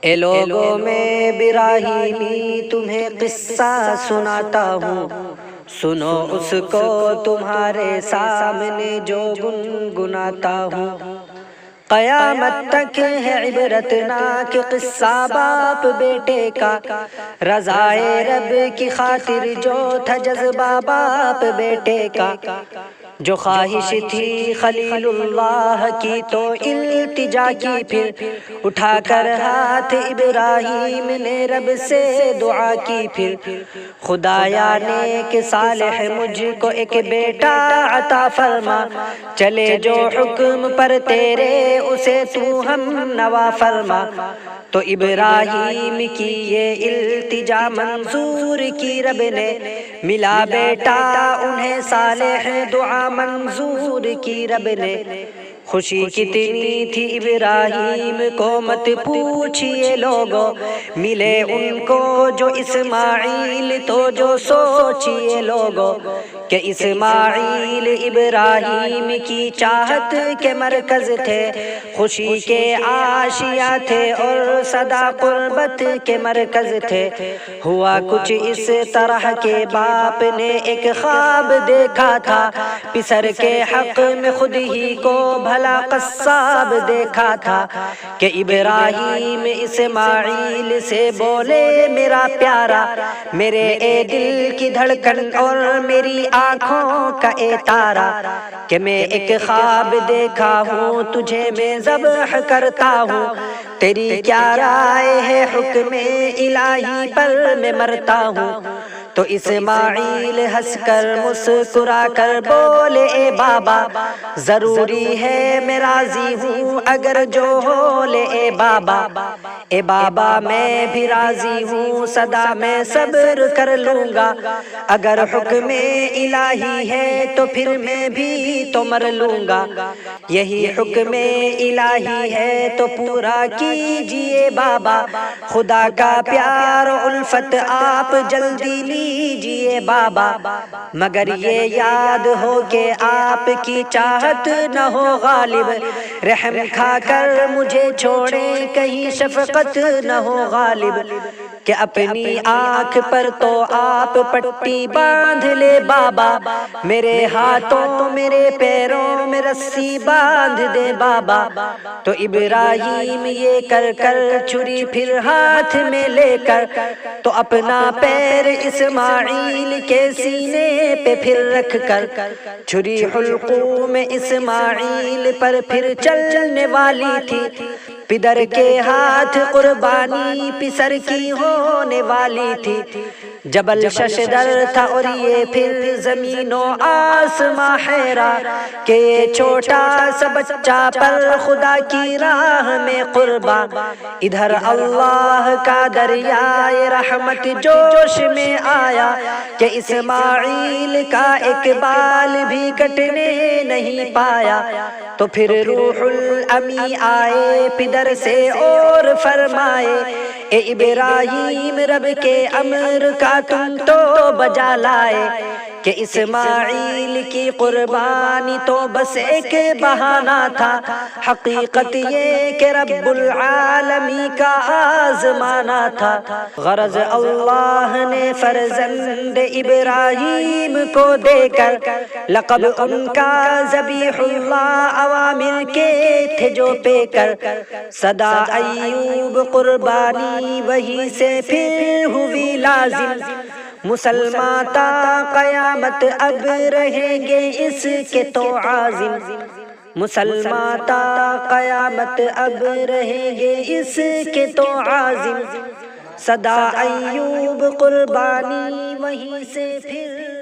اے لوگوں میں ابراہیمی تمہیں قصہ سناتا ہوں، سنو اس کو تمہارے سامنے جو گنگناتا ہوں۔ قیامت تک ہے عبرتناک قصہ باپ بیٹے کا، رضائے رب کی خاطر جو تھا جذبہ باپ بیٹے کا۔ جو خواہش تھی خلیل اللہ کی تو التجا کی، پھر اٹھا کر ہاتھ ابراہیم نے رب سے دعا کی، پھر خدایا نیک صالح مجھ کو ایک بیٹا عطا فرما، چلے جو حکم پر تیرے اسے تو ہم نوا فرما۔ تو ابراہیم کی یہ التجا منظور کی رب نے، ملا بیٹا انہیں صالح دعا منظور کی رب نے۔ خوشی کتنی تھی ابراہیم کو مت پوچھئے لوگو، ملے ان کو جو اسماعیل تو جو سوچئے لوگو، کہ اسماعیل ابراہیم کی چاہت کے مرکز تھے، خوشی کے آشیاں تھے اور سدا قربت کے مرکز تھے۔ ہوا کچھ اس طرح کے باپ نے ایک خواب دیکھا تھا، پسر کے حق میں خود ہی کو بھلا قصاب دیکھا تھا، کہ ابراہیم اسماعیل سے بولے میرا پیارا، میرے اے دل کی دھڑکن اور میری آنکھوں کا اے تارا، کہ میں ایک خواب دیکھا ہوں تجھے میں ذبح کرتا ہوں، تیری کیا رائے ہے حکم الہی پر میں مرتا ہوں۔ تو اسماعیل ہنس کر مسکرا کر بولے اے بابا، ضروری ہے میں راضی ہوں اگر جو ہو لے اے بابا، اے بابا میں بھی راضی ہوں سدا میں صبر کر لوں گا، اگر حکم الہی ہے تو پھر میں بھی تو مر لوں گا، یہی حکم الہی ہے تو پورا کیجئے بابا، خدا کا پیار و الفت آپ جلدی لیجئے بابا، مگر یہ یاد ہو کہ آپ کی چاہت نہ ہو غالب، رحم کھا کر مجھے چھوڑیں کہیں شفقت نہ ہو غالب، کہ اپنی آنکھ پر تو آپ پٹی باندھ لے بابا، میرے ہاتھوں میرے پیروں میں رسی باندھ دے بابا۔ تو ابراہیم یہ کر کر چھری پھر ہاتھ میں لے کر، تو اپنا پیر اسماعیل کے سینے پہ پھر رکھ کر، چھری حلقوم اسماعیل پر پھر چلنے والی تھی، پدر کے ہاتھ قربانی پسر کی ہونے والی تھی، جبل ششدر تھا اور یہ پھر زمین و آسماں حیران، کہ یہ چھوٹا سا بچہ پر خدا کی راہ میں قربان، ادھر اللہ کا دریائے رحمت جوش میں آیا، کہ اسماعیل کا ایک بال بھی کٹنے نہیں پایا، تو پھر روح الامی آئے پدر سے اور فرمائے، اے ابراہیم رب کے امر کا تم تو بجا لائے، کہ اسماعیل کی قربانی تو بس ایک بہانہ تھا، حقیقت یہ کہ رب العالمین کا آزمانا تھا، غرض اللہ نے فرزند ابراہیم کو دے کر لقب ان کا ذبیح اللہ اوامر کے تھے جو پے کر، صدا ایوب قربانی وہی سے پھر ہوئی لازم، مسلمان تا قیامت اب رہیں گے اس کے تو عازم، مسلمان تا قیامت اب رہیں گے اس کے تو عازم، صدا ایوب قربانی وہیں سے پھر